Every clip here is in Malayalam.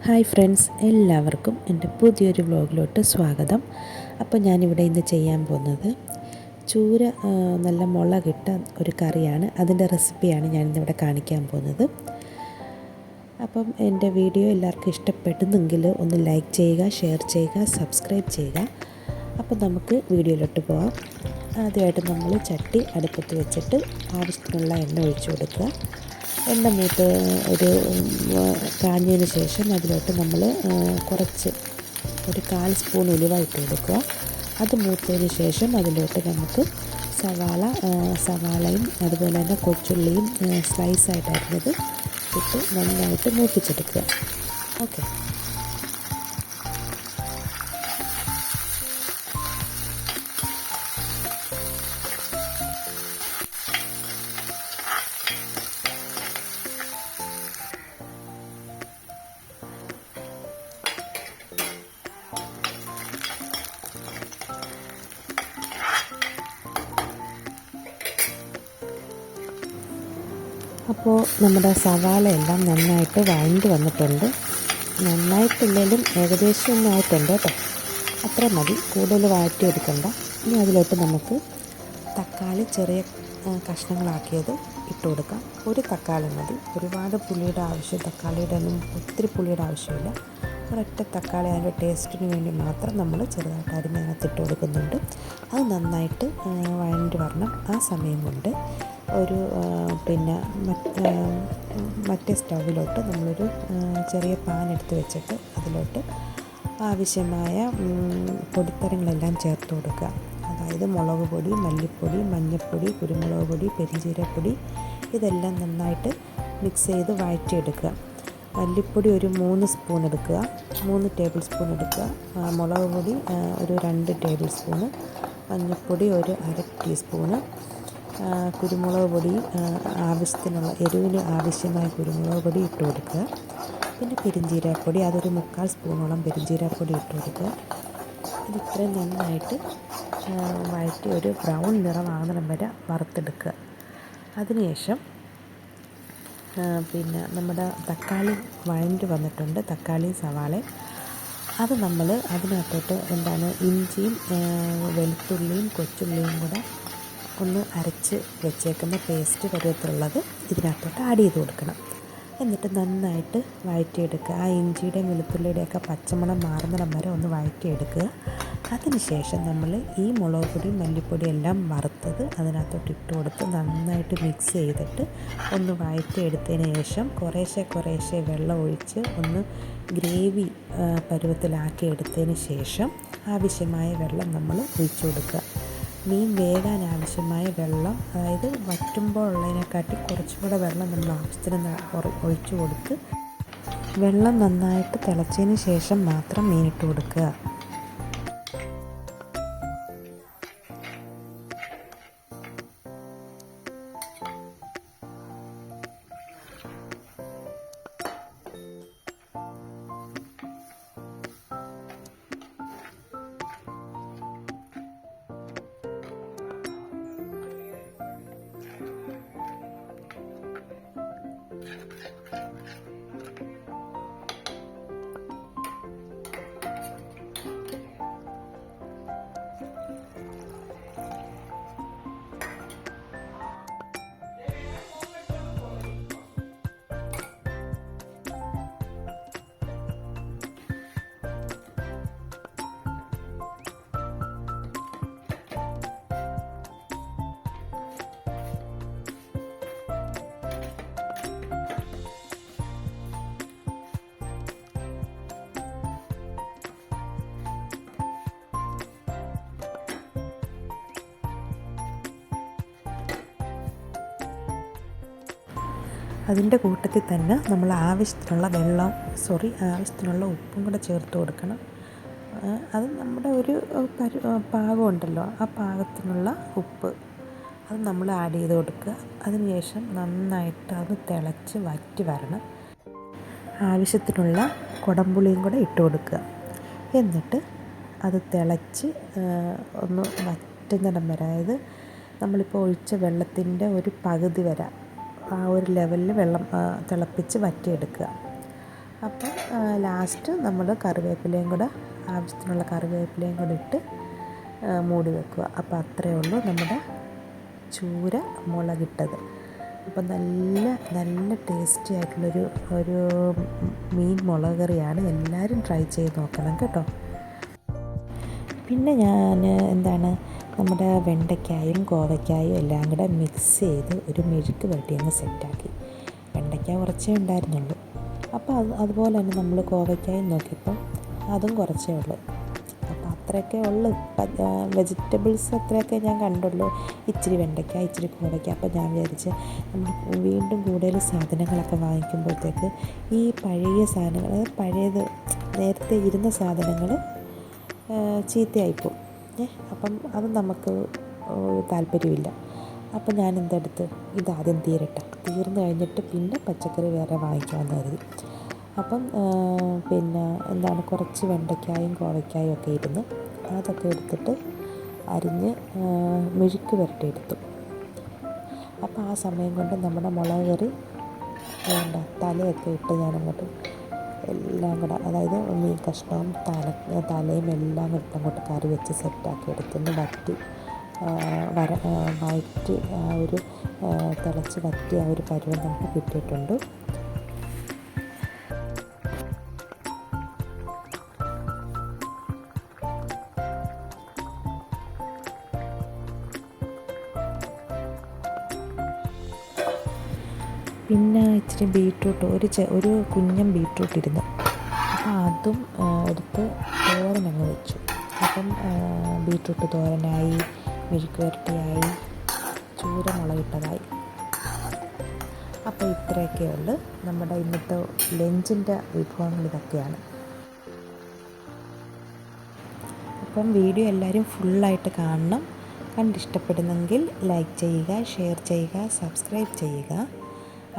ഹായ് ഫ്രണ്ട്സ്, എല്ലാവർക്കും എൻ്റെ പുതിയൊരു വ്ലോഗിലോട്ട് സ്വാഗതം. അപ്പോൾ ഞാനിവിടെ ഇന്ന് ചെയ്യാൻ പോകുന്നത് ചൂര നല്ല മുളകിട്ട ഒരു കറിയാണ്. അതിൻ്റെ റെസിപ്പിയാണ് ഞാനിന്നിവിടെ കാണിക്കാൻ പോകുന്നത്. അപ്പം എൻ്റെ വീഡിയോ എല്ലാവർക്കും ഇഷ്ടപ്പെടുന്നെങ്കിൽ ഒന്ന് ലൈക്ക് ചെയ്യുക, ഷെയർ ചെയ്യുക, സബ്സ്ക്രൈബ് ചെയ്യുക. അപ്പം നമുക്ക് വീഡിയോയിലോട്ട് പോകാം. ആദ്യമായിട്ട് നമ്മൾ ചട്ടി അടുപ്പത്ത് വെച്ചിട്ട് ആവശ്യത്തിനുള്ള എണ്ണ ഒഴിച്ചു കൊടുക്കുക. എണ്ണ മൂത്ത് ഒരു കാഞ്ഞതിന് ശേഷം അതിലോട്ട് നമ്മൾ കുറച്ച് ഒരു 1/4 സ്പൂൺ ഉലുവ ഇട്ട് കൊടുക്കുക. അത് മൂത്തതിന് ശേഷം അതിലോട്ട് നമുക്ക് സവാളയും അതുപോലെ തന്നെ കൊച്ചുള്ളിയും സ്ലൈസായിട്ട് അരിഞ്ഞത് ഇട്ട് നന്നായിട്ട് മൂപ്പിച്ചെടുക്കുക. ഓക്കെ. അപ്പോൾ നമ്മുടെ സവാളയെല്ലാം നന്നായിട്ട് വഴണ്ട് വന്നിട്ടുണ്ട്. നന്നായിട്ടില്ലെങ്കിലും ഏകദേശം ഒന്നായിട്ടുണ്ട് കേട്ടോ. അത്ര മതി, കൂടുതൽ വഴറ്റിയെടുക്കണ്ട. ഇനി അതിലോട്ട് നമുക്ക് തക്കാളി ചെറിയ കഷ്ണങ്ങളാക്കിയത് ഇട്ട് കൊടുക്കാം. ഒരു തക്കാളി മതി, ഒരുപാട് പുളിയുടെ ആവശ്യം, തക്കാളിയുടെ ഒന്നും ഒത്തിരി പുളിയുടെ ആവശ്യമില്ല. ഒരൊറ്റ തക്കാളി അതിൻ്റെ ടേസ്റ്റിന് വേണ്ടി മാത്രം നമ്മൾ ചെറുതായിട്ട് അരിഞ്ഞതിനകത്ത് ഇട്ട് കൊടുക്കുന്നുണ്ട്. അത് നന്നായിട്ട് വഴണ്ടി വരണം. ആ സമയം കൊണ്ട് ഒരു മറ്റേ സ്റ്റൗവിലോട്ട് നമ്മളൊരു ചെറിയ പാൻ എടുത്ത് വെച്ചിട്ട് അതിലോട്ട് ആവശ്യമായ പൊടിത്തരങ്ങളെല്ലാം ചേർത്ത് കൊടുക്കുക. അതായത് മുളക് പൊടി, മല്ലിപ്പൊടി, മഞ്ഞൾപ്പൊടി, കുരുമുളക് പൊടി, പെരുംജീരകപ്പൊടി, ഇതെല്ലാം നന്നായിട്ട് മിക്സ് ചെയ്ത് വഴറ്റിയെടുക്കുക. മല്ലിപ്പൊടി ഒരു 3 സ്പൂൺ എടുക്കുക, 3 ടേബിൾ സ്പൂൺ എടുക്കുക. മുളക് പൊടി ഒരു 2 ടേബിൾ സ്പൂണ്, മഞ്ഞൾപ്പൊടി ഒരു 1/2 ടീസ്പൂണ്, കുരുമുളക് പൊടി ആവശ്യത്തിനുള്ള എരിവിന് ആവശ്യമായ കുരുമുളക് പൊടി ഇട്ട് കൊടുക്കുക. പിന്നെ പെരുംജീരകപ്പൊടി അതൊരു 3/4 സ്പൂണോളം പെരുംജീരകപ്പൊടി ഇട്ട് കൊടുക്കുക. ഇതിത്രയും നന്നായിട്ട് വഴറ്റി ഒരു ബ്രൗൺ നിറമാകുന്നിടം വരെ വറുത്തെടുക്കുക. അതിനുശേഷം നമ്മുടെ തക്കാളി വഴണ്ടി വന്നിട്ടുണ്ട്, തക്കാളിയും സവാളയും. അത് നമ്മൾ അതിനകത്തോട്ട് ഇഞ്ചിയും വെളുത്തുള്ളിയും കൊച്ചുള്ളിയും കൂടെ ഒന്ന് അരച്ച് വെച്ചേക്കുന്ന പേസ്റ്റ് പരുവത്തിലുള്ളത് ഇതിനകത്തോട്ട് ആഡ് ചെയ്ത് കൊടുക്കണം. എന്നിട്ട് നന്നായിട്ട് വഴറ്റിയെടുക്കുക. ആ ഇഞ്ചിയുടെയും വെളുത്തുള്ളിയുടെയൊക്കെ പച്ചമണം മാറുന്നിടം വരെ ഒന്ന് വഴറ്റിയെടുക്കുക. അതിനുശേഷം നമ്മൾ ഈ മുളക് പൊടി മല്ലിപ്പൊടി എല്ലാം വറുത്തത് അതിനകത്തോട്ട് ഇട്ട് കൊടുത്ത് നന്നായിട്ട് മിക്സ് ചെയ്തിട്ട് ഒന്ന് വഴറ്റിയെടുത്തതിന് ശേഷം കുറേശ്ശെ വെള്ളം ഒഴിച്ച് ഒന്ന് ഗ്രേവി പരുവത്തിലാക്കി എടുത്തതിന് ശേഷം ആവശ്യമായ വെള്ളം നമ്മൾ ഒഴിച്ചു കൊടുക്കുക. മീൻ വേകാൻ ആവശ്യമായ വെള്ളം, അതായത് വറ്റുമ്പോൾ ഉള്ളതിനെക്കാട്ടി കുറച്ചും കൂടെ വെള്ളം നമ്മൾ ആവശ്യത്തിന് ഒഴിച്ചു കൊടുത്ത് വെള്ളം നന്നായിട്ട് തിളച്ചതിന് ശേഷം മാത്രം മീനിട്ട് കൊടുക്കുക. അതിൻ്റെ കൂട്ടത്തിൽ തന്നെ നമ്മൾ ആവശ്യത്തിനുള്ള ഉപ്പും കൂടെ ചേർത്ത് കൊടുക്കണം. അത് നമ്മുടെ ഒരു പാകമുണ്ടല്ലോ, ആ പാകത്തിനുള്ള ഉപ്പ് അത് നമ്മൾ ആഡ് ചെയ്ത് കൊടുക്കുക. അതിനുശേഷം നന്നായിട്ട് അത് തിളച്ച് വറ്റി വരണം. ആവശ്യത്തിനുള്ള കുടംപുളിയും കൂടെ ഇട്ട് കൊടുക്കുക. എന്നിട്ട് അത് തിളച്ച് ഒന്ന് വറ്റുന്നിടം വരെ, അതായത് നമ്മളിപ്പോൾ ഒഴിച്ച വെള്ളത്തിൻ്റെ ഒരു പകുതി വരെ ആ ഒരു ലെവലിൽ വെള്ളം തിളപ്പിച്ച് വറ്റിയെടുക്കുക. അപ്പം ലാസ്റ്റ് നമ്മൾ കറിവേപ്പിലയും കൂടെ ആവശ്യത്തിനുള്ള കറിവേപ്പിലയും കൂടെ ഇട്ട് മൂടി വെക്കുക. അപ്പോൾ അത്രയേ ഉള്ളൂ നമ്മുടെ ചൂര മുളകിട്ടത്. അപ്പം നല്ല നല്ല ടേസ്റ്റി ഒരു മീൻ മുളക് കറിയാണ്. എല്ലാവരും ട്രൈ ചെയ്ത് നോക്കണം കേട്ടോ. പിന്നെ ഞാൻ നമ്മുടെ വെണ്ടയ്ക്കായും കോവയ്ക്കായും എല്ലാം കൂടെ മിക്സ് ചെയ്ത് ഒരു മെഴുക്ക് പുരട്ടി അങ്ങ് സെറ്റാക്കി. വെണ്ടയ്ക്ക കുറച്ചേ ഉണ്ടായിരുന്നുള്ളൂ. അപ്പോൾ അതുപോലെ തന്നെ നമ്മൾ കോവയ്ക്കായും നോക്കിയപ്പോൾ അതും കുറച്ചേ ഉള്ളൂ. അപ്പോൾ അത്രയൊക്കെ ഉള്ളു. വെജിറ്റബിൾസ് അത്രയൊക്കെ ഞാൻ കണ്ടുള്ളൂ. ഇച്ചിരി വെണ്ടയ്ക്ക, ഇച്ചിരി കോവയ്ക്ക. അപ്പോൾ ഞാൻ വിചാരിച്ച് നമ്മൾ വീണ്ടും കൂടുതൽ സാധനങ്ങളൊക്കെ വാങ്ങിക്കുമ്പോഴത്തേക്ക് ഈ പഴയ സാധനങ്ങൾ, പഴയത് നേരത്തെ ഇരുന്ന സാധനങ്ങൾ ചീത്തയായിപ്പോവും. അപ്പം അത് നമുക്ക് താല്പര്യമില്ല. അപ്പം ഞാൻ എന്തെടുത്ത് ഇതാദ്യം തീർന്നു കഴിഞ്ഞിട്ട് പിന്നെ പച്ചക്കറി വേറെ വാങ്ങിക്കാമെന്ന് കരുതി. അപ്പം കുറച്ച് വെണ്ടയ്ക്കായും കോവയ്ക്കായും ഒക്കെ ഇരുന്ന് അതൊക്കെ എടുത്തിട്ട് അരിഞ്ഞ് മെഴുക്ക് പുരട്ടിയെടുത്തു. അപ്പോൾ ആ സമയം കൊണ്ട് നമ്മുടെ മുളക് കറി തലയൊക്കെ ഇട്ട് ഞാനങ്ങോട്ട് എല്ലാം കൂടെ, അതായത് മീൻ കഷ്ണവും തലയും എല്ലാം കൂടെ അങ്ങോട്ട് കറി വെച്ച് സെറ്റാക്കി എടുത്തൊന്ന് വറ്റി ഒരു തിളച്ച് വറ്റി ആ ഒരു പരുവം നമുക്ക് കിട്ടിയിട്ടുണ്ട്. പിന്നെ ഇച്ചിരി ബീട്രൂട്ട്, ഒരു കുഞ്ഞൻ ബീട്രൂട്ട് ഇരുന്ന്, അപ്പോൾ അതും എടുത്ത് തോരനങ്ങ് വെച്ചു. അപ്പം ബീട്രൂട്ട് തോരനായി, മെഴുക്ക് പുരട്ടിയായി, ചൂര മുളകിട്ടതായി. അപ്പോൾ ഇത്രയൊക്കെ ഉള്ളു നമ്മുടെ ഇന്നത്തെ ലഞ്ചിൻ്റെ വിഭവങ്ങൾ ഇതൊക്കെയാണ്. അപ്പം വീഡിയോ എല്ലാവരും ഫുള്ളായിട്ട് കാണണം. കണ്ടിഷ്ടപ്പെടുന്നെങ്കിൽ ലൈക്ക് ചെയ്യുക, ഷെയർ ചെയ്യുക, സബ്സ്ക്രൈബ് ചെയ്യുക.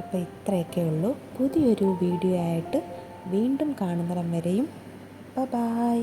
അപ്പോൾ ഇത്രയൊക്കെ ഉള്ളൂ. പുതിയൊരു വീഡിയോ ആയിട്ട് വീണ്ടും കാണുന്നിടം വരെയും ബൈ.